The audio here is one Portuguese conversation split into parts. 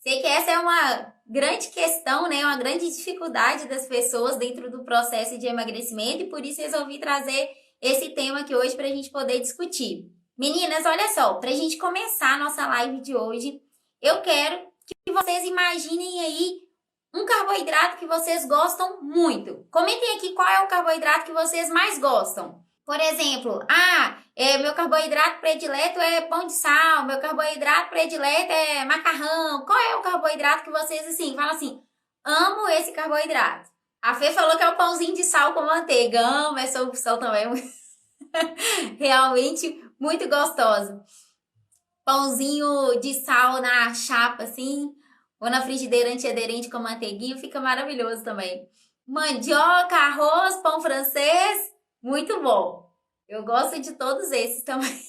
Sei que essa é uma grande questão, né? Uma grande dificuldade das pessoas dentro do processo de emagrecimento e por isso resolvi trazer esse tema aqui hoje para a gente poder discutir. Meninas, olha só, para a gente começar a nossa live de hoje, eu quero que vocês imaginem aí um carboidrato que vocês gostam muito. Comentem aqui qual é o carboidrato que vocês mais gostam. Por exemplo, meu carboidrato predileto é pão de sal, meu carboidrato predileto é macarrão. Qual é o carboidrato que vocês, assim, falam assim, amo esse carboidrato? A Fê falou que é o pãozinho de sal com manteiga. Amo essa opção também. Realmente muito gostosa. Pãozinho de sal na chapa, assim, ou na frigideira antiaderente com manteiguinha, fica maravilhoso também. Mandioca, arroz, pão francês, muito bom. Eu gosto de todos esses também.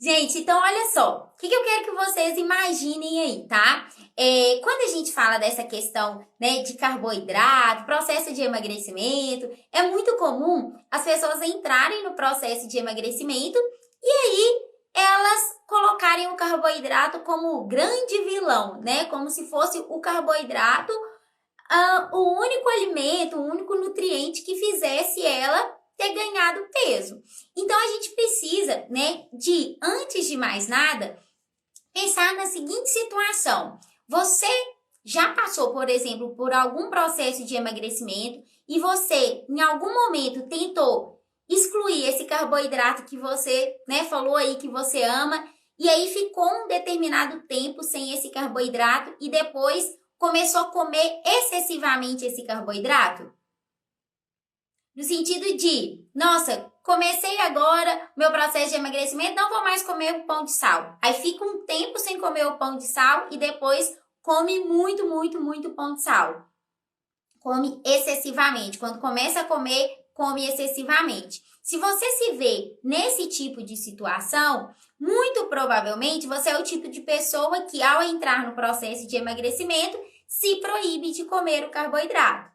Gente, então olha só, o que eu quero que vocês imaginem aí, tá? Quando a gente fala dessa questão, né, de carboidrato, processo de emagrecimento, é muito comum as pessoas entrarem no processo de emagrecimento e aí elas colocarem o carboidrato como grande vilão, né? Como se fosse o carboidrato o único alimento, o único nutriente que fizesse ela ter ganhado peso. Então, a gente precisa, né, antes de mais nada, pensar na seguinte situação. Você já passou, por exemplo, por algum processo de emagrecimento e você, em algum momento, tentou excluir esse carboidrato que você, né, falou aí que você ama, e aí ficou um determinado tempo sem esse carboidrato e depois começou a comer excessivamente esse carboidrato? No sentido de, nossa, comecei agora meu processo de emagrecimento, não vou mais comer o pão de sal. Aí fica um tempo sem comer o pão de sal e depois come muito, muito, muito pão de sal. Come excessivamente. Quando começa a comer, come excessivamente. Se você se vê nesse tipo de situação, muito provavelmente você é o tipo de pessoa que, ao entrar no processo de emagrecimento, se proíbe de comer o carboidrato.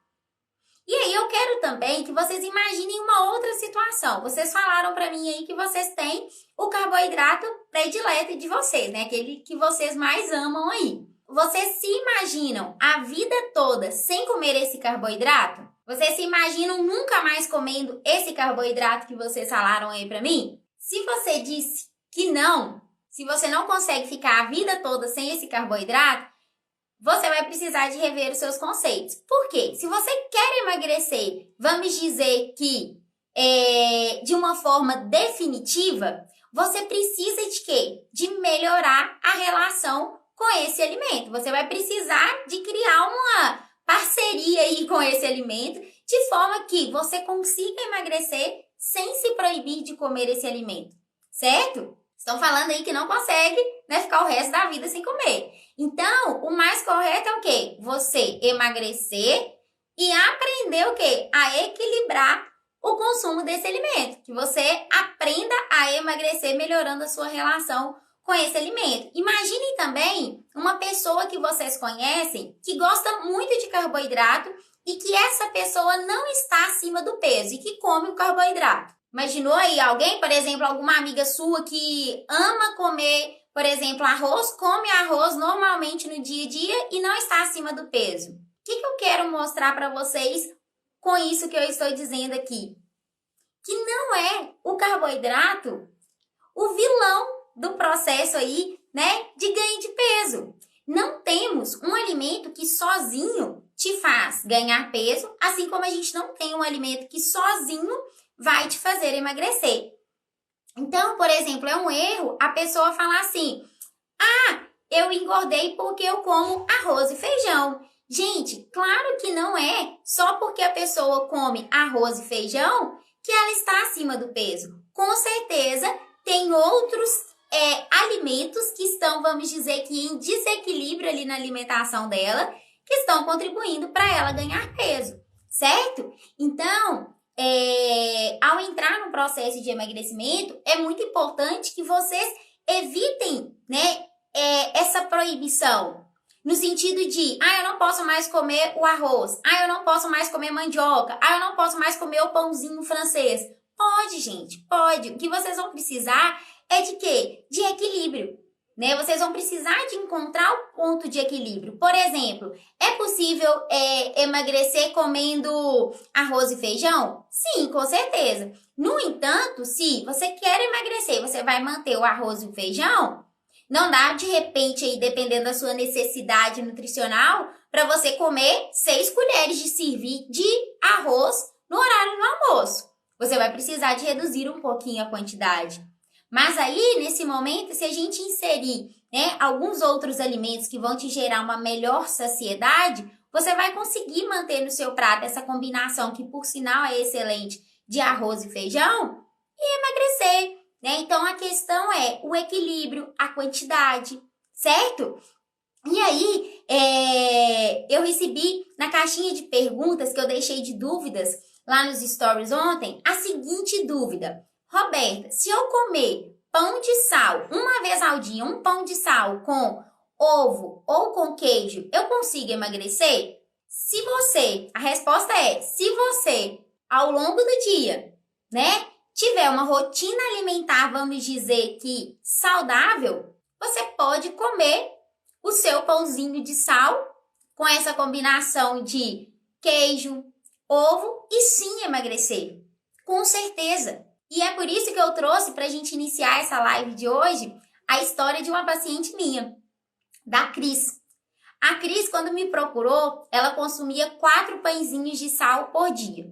E aí eu quero também que vocês imaginem uma outra situação. Vocês falaram para mim aí que vocês têm o carboidrato predileto de vocês, né? Aquele que vocês mais amam aí. Vocês se imaginam a vida toda sem comer esse carboidrato? Vocês se imaginam nunca mais comendo esse carboidrato que vocês falaram aí para mim? Se você disse que não, se você não consegue ficar a vida toda sem esse carboidrato, você vai precisar de rever os seus conceitos. Por quê? Se você quer emagrecer, vamos dizer que de uma forma definitiva, você precisa de quê? De melhorar a relação com esse alimento. Você vai precisar de criar uma parceria aí com esse alimento, de forma que você consiga emagrecer sem se proibir de comer esse alimento, certo? Estão falando aí que não consegue, né, ficar o resto da vida sem comer. Então, o mais correto é o quê? Você emagrecer e aprender o quê? A equilibrar o consumo desse alimento. Que você aprenda a emagrecer melhorando a sua relação com esse alimento. Imaginem também uma pessoa que vocês conhecem que gosta muito de carboidrato e que essa pessoa não está acima do peso e que come o carboidrato. Imaginou aí alguém, por exemplo, alguma amiga sua que ama comer, por exemplo, arroz, come arroz normalmente no dia a dia e não está acima do peso? O que eu quero mostrar para vocês com isso que eu estou dizendo aqui? Que não é o carboidrato o vilão do processo aí, né, de ganho de peso. Não temos um alimento que sozinho te faz ganhar peso, assim como a gente não tem um alimento que sozinho vai te fazer emagrecer. Então, por exemplo, é um erro a pessoa falar assim, eu engordei porque eu como arroz e feijão. Gente, claro que não é só porque a pessoa come arroz e feijão que ela está acima do peso. Com certeza, tem outros alimentos que estão, vamos dizer que em desequilíbrio ali na alimentação dela, que estão contribuindo para ela ganhar peso, certo? Então, ao entrar no processo de emagrecimento, é muito importante que vocês evitem, né, essa proibição. No sentido de, eu não posso mais comer o arroz, eu não posso mais comer mandioca, eu não posso mais comer o pãozinho francês. Pode, gente, pode. O que vocês vão precisar é de quê? De equilíbrio. né? Vocês vão precisar de encontrar o ponto de equilíbrio. Por exemplo, é possível emagrecer comendo arroz e feijão? Sim, com certeza. No entanto, se você quer emagrecer, você vai manter o arroz e o feijão, não dá de repente aí, dependendo da sua necessidade nutricional, para você comer 6 colheres de servir de arroz no horário do almoço. Você vai precisar de reduzir um pouquinho a quantidade. Mas aí, nesse momento, se a gente inserir, né, alguns outros alimentos que vão te gerar uma melhor saciedade, você vai conseguir manter no seu prato essa combinação, que por sinal é excelente, de arroz e feijão, e emagrecer, né? Então, a questão é o equilíbrio, a quantidade, certo? E aí, eu recebi na caixinha de perguntas que eu deixei de dúvidas lá nos stories ontem, a seguinte dúvida. Roberta, se eu comer pão de sal uma vez ao dia, um pão de sal com ovo ou com queijo, eu consigo emagrecer? A resposta é, se você, ao longo do dia, né, tiver uma rotina alimentar, vamos dizer que saudável, você pode comer o seu pãozinho de sal com essa combinação de queijo, ovo e sim emagrecer. Com certeza. E é por isso que eu trouxe para a gente iniciar essa live de hoje a história de uma paciente minha, da Cris. A Cris, quando me procurou, ela consumia 4 pãezinhos de sal por dia.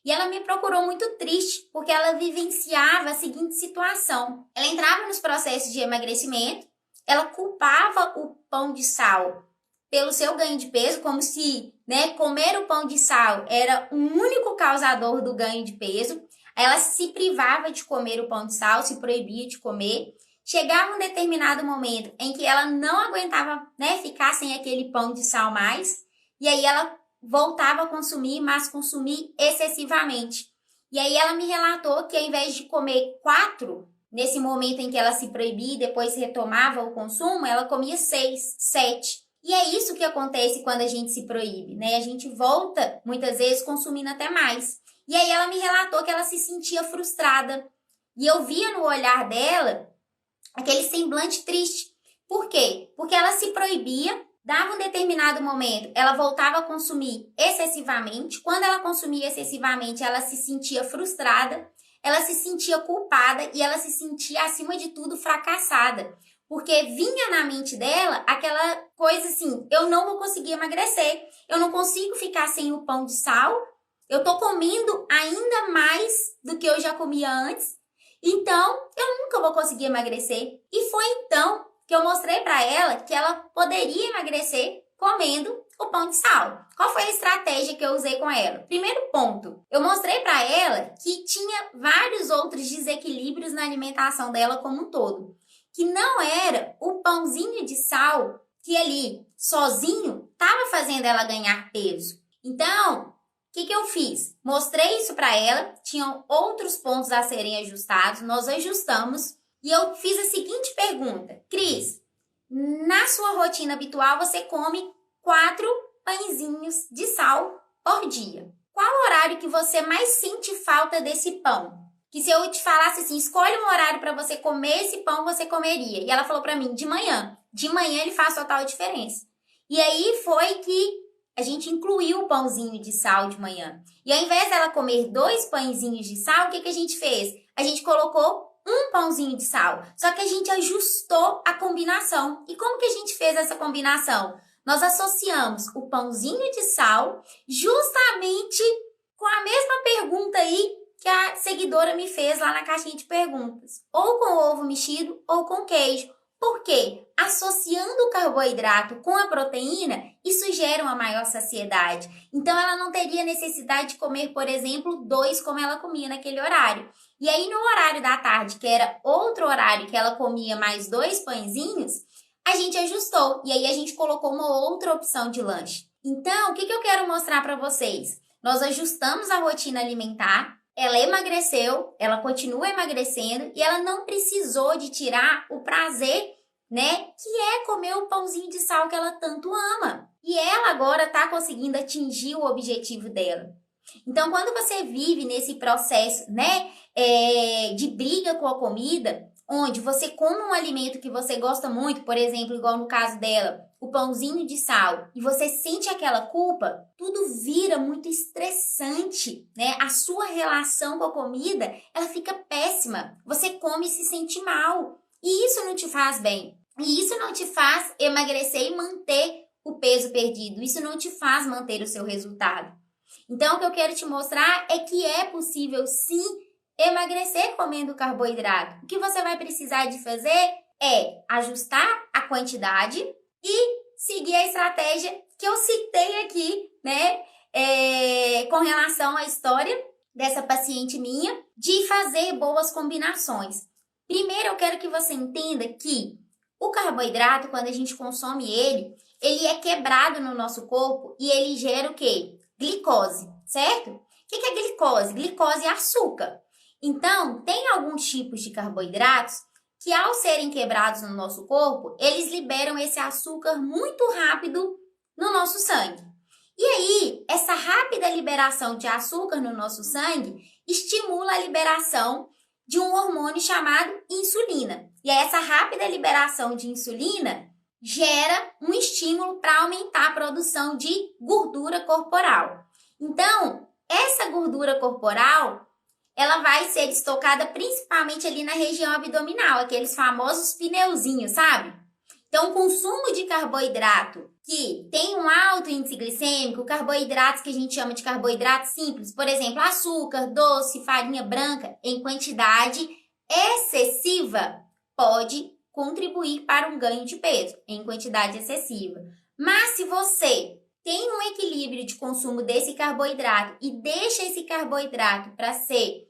E ela me procurou muito triste, porque ela vivenciava a seguinte situação. Ela entrava nos processos de emagrecimento, ela culpava o pão de sal pelo seu ganho de peso, como se, né, comer o pão de sal era o único causador do ganho de peso. Ela se privava de comer o pão de sal, se proibia de comer. Chegava um determinado momento em que ela não aguentava, né, ficar sem aquele pão de sal mais, e aí ela voltava a consumir, mas consumir excessivamente. E aí ela me relatou que ao invés de comer 4, nesse momento em que ela se proibia e depois retomava o consumo, ela comia 6, 7. E é isso que acontece quando a gente se proíbe, né? A gente volta, muitas vezes, consumindo até mais. E aí ela me relatou que ela se sentia frustrada. E eu via no olhar dela aquele semblante triste. Por quê? Porque ela se proibia, dava um determinado momento, ela voltava a consumir excessivamente. Quando ela consumia excessivamente, ela se sentia frustrada, ela se sentia culpada e ela se sentia, acima de tudo, fracassada. Porque vinha na mente dela aquela coisa assim, eu não vou conseguir emagrecer, eu não consigo ficar sem o pão de sal, eu tô comendo ainda mais do que eu já comia antes, então eu nunca vou conseguir emagrecer. E foi então que eu mostrei para ela que ela poderia emagrecer comendo o pão de sal. Qual foi a estratégia que eu usei com ela? Primeiro ponto, eu mostrei para ela que tinha vários outros desequilíbrios na alimentação dela como um todo. Que não era o pãozinho de sal que ali, sozinho, estava fazendo ela ganhar peso. Então, o que eu fiz? Mostrei isso para ela, tinham outros pontos a serem ajustados, nós ajustamos e eu fiz a seguinte pergunta. Cris, na sua rotina habitual você come 4 pãezinhos de sal por dia. Qual horário que você mais sente falta desse pão? Que se eu te falasse assim, escolhe um horário para você comer esse pão, você comeria. E ela falou para mim, de manhã. De manhã ele faz total diferença. E aí foi que a gente incluiu o pãozinho de sal de manhã. E ao invés dela comer 2 pãezinhos de sal, o que a gente fez? A gente colocou um pãozinho de sal. Só que a gente ajustou a combinação. E como que a gente fez essa combinação? Nós associamos o pãozinho de sal justamente com a mesma pergunta aí que a seguidora me fez lá na caixinha de perguntas. Ou com ovo mexido ou com queijo. Por quê? Associando o carboidrato com a proteína, isso gera uma maior saciedade. Então, ela não teria necessidade de comer, por exemplo, 2 como ela comia naquele horário. E aí, no horário da tarde, que era outro horário que ela comia mais 2 pãezinhos, a gente ajustou. E aí, a gente colocou uma outra opção de lanche. Então, o que eu quero mostrar para vocês? Nós ajustamos a rotina alimentar, ela emagreceu, ela continua emagrecendo e ela não precisou de tirar o prazer, né, que é comer o pãozinho de sal que ela tanto ama. E ela agora está conseguindo atingir o objetivo dela. Então, quando você vive nesse processo, né, de briga com a comida, onde você come um alimento que você gosta muito, por exemplo, igual no caso dela, o pãozinho de sal, e você sente aquela culpa, tudo vira muito estressante, né? A sua relação com a comida, ela fica péssima. Você come e se sente mal. E isso não te faz bem. E isso não te faz emagrecer e manter o peso perdido. Isso não te faz manter o seu resultado. Então, o que eu quero te mostrar é que é possível, sim, emagrecer comendo carboidrato. O que você vai precisar de fazer é ajustar a quantidade e seguir a estratégia que eu citei aqui, né? Com relação à história dessa paciente minha, de fazer boas combinações. Primeiro, eu quero que você entenda que o carboidrato, quando a gente consome ele é quebrado no nosso corpo e ele gera o quê? Glicose, certo? O que é glicose? Glicose é açúcar. Então, tem alguns tipos de carboidratos que, ao serem quebrados no nosso corpo, eles liberam esse açúcar muito rápido no nosso sangue. E aí, essa rápida liberação de açúcar no nosso sangue estimula a liberação de um hormônio chamado insulina. E essa rápida liberação de insulina gera um estímulo para aumentar a produção de gordura corporal. Então, essa gordura corporal, ela vai ser estocada principalmente ali na região abdominal, aqueles famosos pneuzinhos, sabe? Então, o consumo de carboidrato que tem um alto índice glicêmico, carboidratos que a gente chama de carboidratos simples, por exemplo, açúcar, doce, farinha branca, em quantidade excessiva, pode contribuir para um ganho de peso em quantidade excessiva. Mas se você tem um equilíbrio de consumo desse carboidrato e deixa esse carboidrato para ser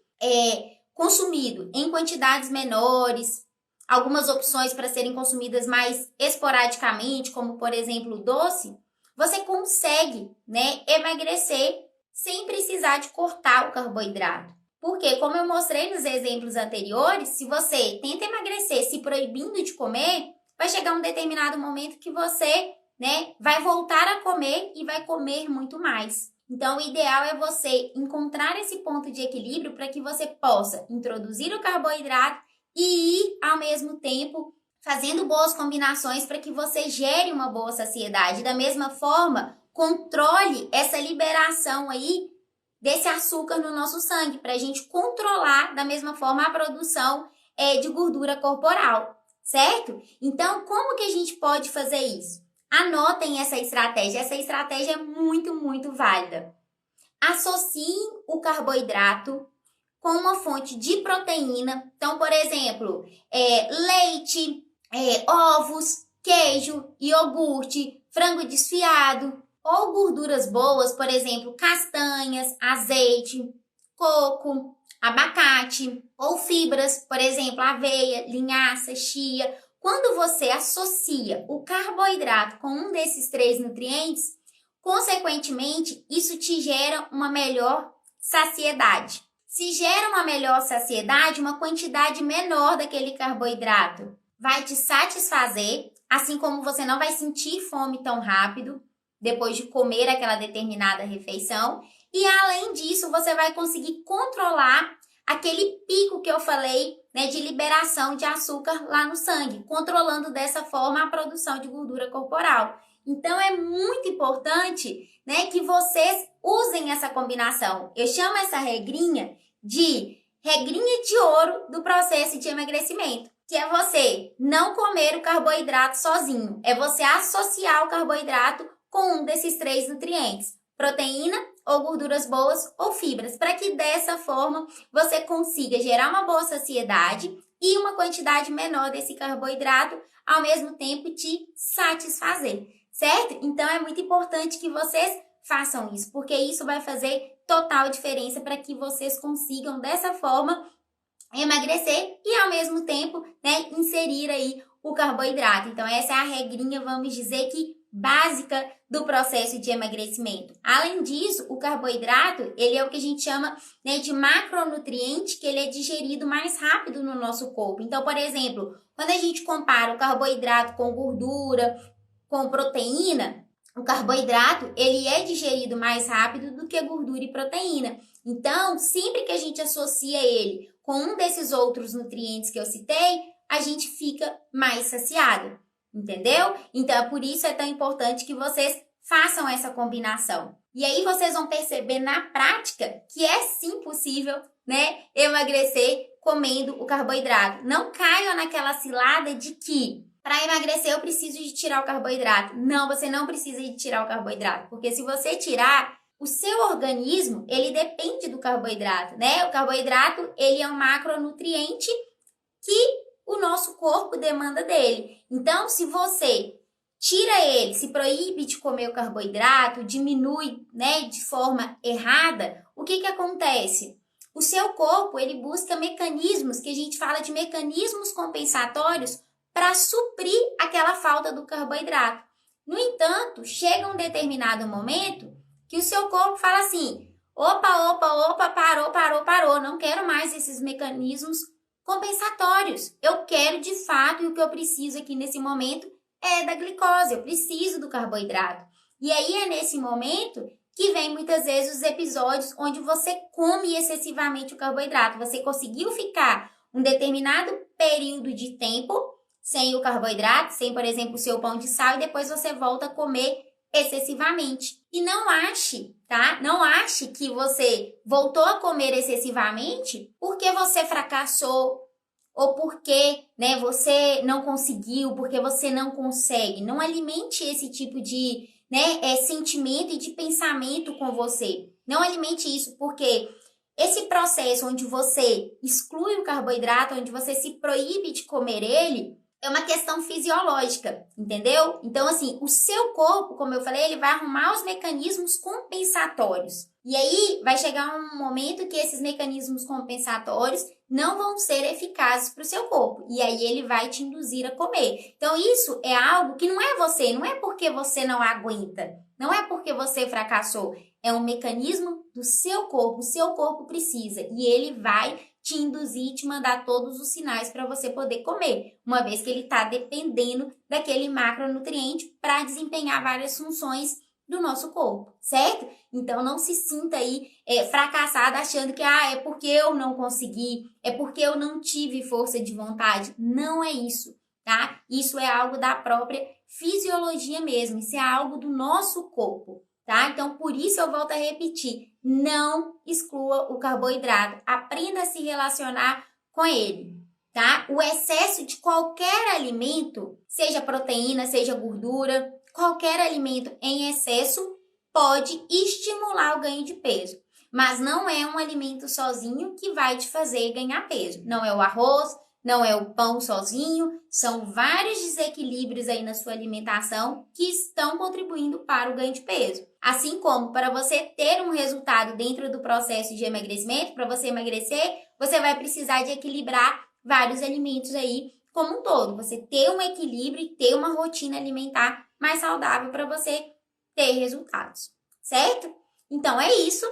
consumido em quantidades menores, algumas opções para serem consumidas mais esporadicamente, como por exemplo o doce, você consegue, né, emagrecer sem precisar de cortar o carboidrato. Porque, como eu mostrei nos exemplos anteriores, se você tenta emagrecer se proibindo de comer, vai chegar um determinado momento que você, né, vai voltar a comer e vai comer muito mais. Então, o ideal é você encontrar esse ponto de equilíbrio para que você possa introduzir o carboidrato e ir, ao mesmo tempo, fazendo boas combinações para que você gere uma boa saciedade. Da mesma forma, controle essa liberação aí desse açúcar no nosso sangue, para a gente controlar, da mesma forma, a produção de gordura corporal, certo? Então, como que a gente pode fazer isso? Anotem essa estratégia é muito, muito válida. Associem o carboidrato com uma fonte de proteína. Então, por exemplo, leite, ovos, queijo, iogurte, frango desfiado, ou gorduras boas, por exemplo, castanhas, azeite, coco, abacate, ou fibras, por exemplo, aveia, linhaça, chia. Quando você associa o carboidrato com um desses 3 nutrientes, consequentemente, isso te gera uma melhor saciedade. Se gera uma melhor saciedade, uma quantidade menor daquele carboidrato vai te satisfazer, assim como você não vai sentir fome tão rápido depois de comer aquela determinada refeição. E além disso, você vai conseguir controlar aquele pico que eu falei, né, de liberação de açúcar lá no sangue, controlando dessa forma a produção de gordura corporal. Então, é muito importante, né, que vocês usem essa combinação. Eu chamo essa regrinha de ouro do processo de emagrecimento, que é você não comer o carboidrato sozinho, é você associar o carboidrato com um desses 3 nutrientes, proteína ou gorduras boas ou fibras, para que dessa forma você consiga gerar uma boa saciedade e uma quantidade menor desse carboidrato, ao mesmo tempo te satisfazer, certo? Então é muito importante que vocês façam isso, porque isso vai fazer total diferença para que vocês consigam dessa forma emagrecer e ao mesmo tempo, né, inserir aí o carboidrato. Então essa é a regrinha, vamos dizer que básica do processo de emagrecimento. Além disso, o carboidrato, ele é o que a gente chama, né, de macronutriente, que ele é digerido mais rápido no nosso corpo. Então, por exemplo, quando a gente compara o carboidrato com gordura, com proteína, o carboidrato, ele é digerido mais rápido do que a gordura e proteína. Então, sempre que a gente associa ele com um desses outros nutrientes que eu citei, a gente fica mais saciado, entendeu? Então, é por isso é tão importante que vocês façam essa combinação. E aí vocês vão perceber na prática que é sim possível, né, emagrecer comendo o carboidrato. Não caiam naquela cilada de que para emagrecer eu preciso de tirar o carboidrato. Não, você não precisa de tirar o carboidrato, porque se você tirar, o seu organismo, ele depende do carboidrato, né? O carboidrato, ele é um macronutriente que o nosso corpo demanda dele. Então, se você tira ele, se proíbe de comer o carboidrato, diminui, né, de forma errada, o que acontece? O seu corpo, ele busca mecanismos, que a gente fala de mecanismos compensatórios, para suprir aquela falta do carboidrato. No entanto, chega um determinado momento que o seu corpo fala assim, opa, parou, não quero mais esses mecanismos compensatórios. Eu quero de fato, e o que eu preciso aqui nesse momento é da glicose, eu preciso do carboidrato. E aí é nesse momento que vem muitas vezes os episódios onde você come excessivamente o carboidrato. Você conseguiu ficar um determinado período de tempo sem o carboidrato, sem, por exemplo, o seu pão de sal, e depois você volta a comer excessivamente. E não ache, tá? Não ache que você voltou a comer excessivamente porque você fracassou ou porque, né, você não conseguiu, porque você não consegue. Não alimente esse tipo de, né, sentimento e de pensamento com você. Não alimente isso, porque esse processo onde você exclui o carboidrato, onde você se proíbe de comer ele, é uma questão fisiológica, entendeu? Então, assim, o seu corpo, como eu falei, ele vai arrumar os mecanismos compensatórios. E aí, vai chegar um momento que esses mecanismos compensatórios não vão ser eficazes para o seu corpo. E aí, ele vai te induzir a comer. Então, isso é algo que não é você, não é porque você não aguenta, não é porque você fracassou. É um mecanismo do seu corpo, o seu corpo precisa. E ele vai te induzir e te mandar todos os sinais para você poder comer, uma vez que ele está dependendo daquele macronutriente para desempenhar várias funções do nosso corpo, certo? Então, não se sinta aí fracassada achando que é porque eu não consegui, é porque eu não tive força de vontade. Não é isso, tá? Isso é algo da própria fisiologia mesmo, isso é algo do nosso corpo. Tá? Então, por isso eu volto a repetir, não exclua o carboidrato, aprenda a se relacionar com ele, tá? O excesso de qualquer alimento, seja proteína, seja gordura, qualquer alimento em excesso pode estimular o ganho de peso, mas não é um alimento sozinho que vai te fazer ganhar peso. Não é o arroz, não é o pão sozinho, são vários desequilíbrios aí na sua alimentação que estão contribuindo para o ganho de peso. Assim como para você ter um resultado dentro do processo de emagrecimento, para você emagrecer, você vai precisar de equilibrar vários alimentos aí como um todo. Você ter um equilíbrio e ter uma rotina alimentar mais saudável para você ter resultados, certo? Então é isso.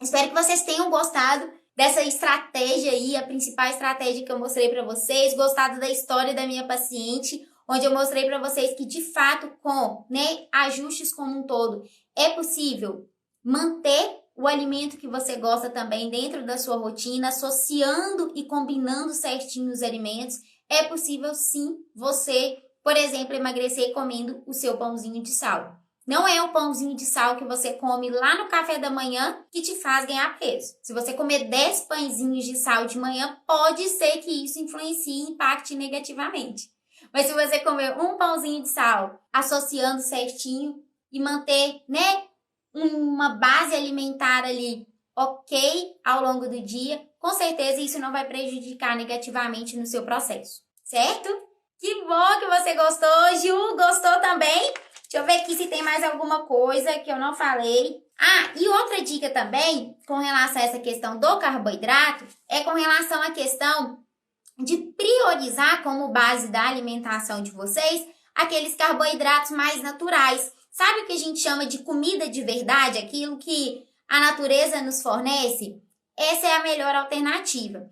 Espero que vocês tenham gostado dessa estratégia aí, a principal estratégia que eu mostrei para vocês, gostado da história da minha paciente, onde eu mostrei para vocês que de fato com, né, ajustes como um todo, é possível manter o alimento que você gosta também dentro da sua rotina, associando e combinando certinho os alimentos. É possível sim você, por exemplo, emagrecer comendo o seu pãozinho de sal. Não é o pãozinho de sal que você come lá no café da manhã que te faz ganhar peso. Se você comer 10 pãezinhos de sal de manhã, pode ser que isso influencie e impacte negativamente. Mas se você comer um pãozinho de sal, associando certinho e manter, né, uma base alimentar ali ok ao longo do dia, com certeza isso não vai prejudicar negativamente no seu processo, certo? Que bom que você gostou, Ju, gostou também? Deixa eu ver aqui se tem mais alguma coisa que eu não falei. E outra dica também, com relação a essa questão do carboidrato, é com relação à questão de priorizar como base da alimentação de vocês aqueles carboidratos mais naturais. Sabe o que a gente chama de comida de verdade? Aquilo que a natureza nos fornece? Essa é a melhor alternativa.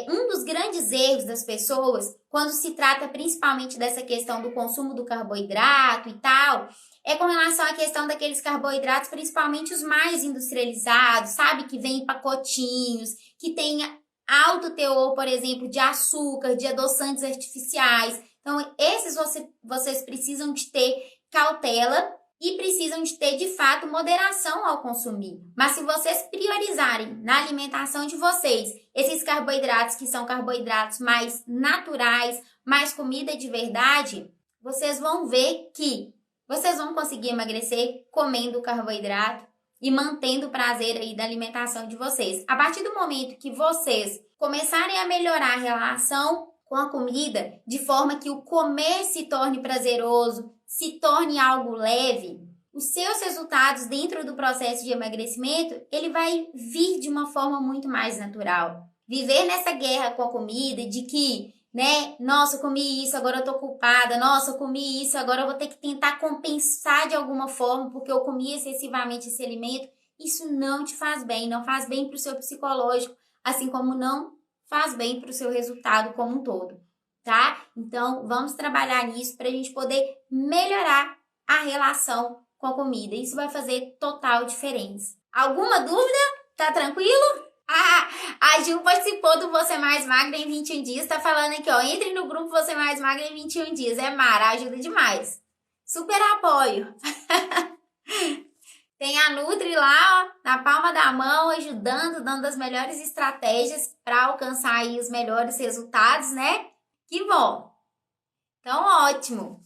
Um dos grandes erros das pessoas, quando se trata principalmente dessa questão do consumo do carboidrato e tal, é com relação à questão daqueles carboidratos, principalmente os mais industrializados, sabe? Que vem em pacotinhos, que tem alto teor, por exemplo, de açúcar, de adoçantes artificiais. Então, esses vocês precisam de ter cautela e precisam de ter, de fato, moderação ao consumir. Mas se vocês priorizarem na alimentação de vocês esses carboidratos que são carboidratos mais naturais, mais comida de verdade, vocês vão ver que vocês vão conseguir emagrecer comendo carboidrato e mantendo o prazer aí da alimentação de vocês. A partir do momento que vocês começarem a melhorar a relação com a comida, de forma que o comer se torne prazeroso, se torne algo leve, os seus resultados dentro do processo de emagrecimento, ele vai vir de uma forma muito mais natural. Viver nessa guerra com a comida, de que, né, nossa, eu comi isso, agora eu tô culpada, nossa, eu comi isso, agora eu vou ter que tentar compensar de alguma forma, porque eu comi excessivamente esse alimento, isso não te faz bem, não faz bem para o seu psicológico, assim como não faz bem para o seu resultado como um todo, tá? Então, vamos trabalhar nisso para a gente poder melhorar a relação com a comida. Isso vai fazer total diferença. Alguma dúvida? Tá tranquilo? A Gil participou do Você Mais Magra em 21 dias, tá falando aqui, ó, entre no grupo Você Mais Magra em 21 dias. É Mara, ajuda demais. Super apoio. Tem a Nutri lá, ó, na palma da mão, ajudando, dando as melhores estratégias para alcançar aí os melhores resultados, né? Que bom! Então, ótimo!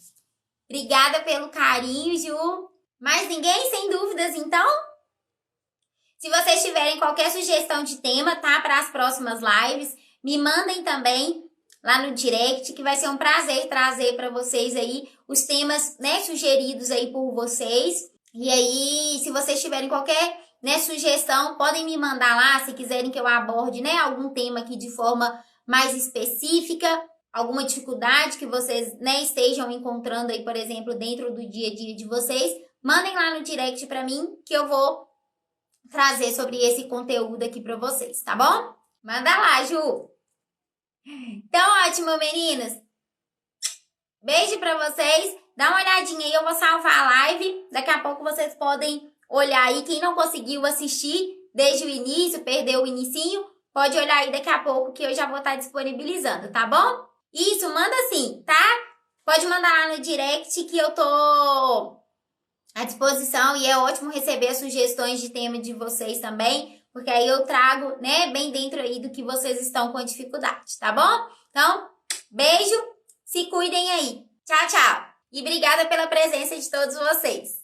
Obrigada pelo carinho, Ju. Mais ninguém sem dúvidas, então? Se vocês tiverem qualquer sugestão de tema, tá? Para as próximas lives, me mandem também lá no direct, que vai ser um prazer trazer para vocês aí os temas, né, sugeridos aí por vocês. E aí, se vocês tiverem qualquer, né, sugestão, podem me mandar lá, se quiserem que eu aborde, né, algum tema aqui de forma mais específica, alguma dificuldade que vocês, né, estejam encontrando aí, por exemplo, dentro do dia a dia de vocês, mandem lá no direct para mim, que eu vou trazer sobre esse conteúdo aqui para vocês, tá bom? Manda lá, Ju! Então, ótimo, meninas! Beijo para vocês! Dá uma olhadinha aí, eu vou salvar a live. Daqui a pouco vocês podem olhar aí. Quem não conseguiu assistir desde o início, perdeu o inicinho, pode olhar aí daqui a pouco que eu já vou estar disponibilizando, tá bom? Isso, manda sim, tá? Pode mandar lá no direct que eu tô à disposição e é ótimo receber as sugestões de tema de vocês também, porque aí eu trago, né, bem dentro aí do que vocês estão com dificuldade, tá bom? Então, beijo, se cuidem aí. Tchau, tchau! E obrigada pela presença de todos vocês.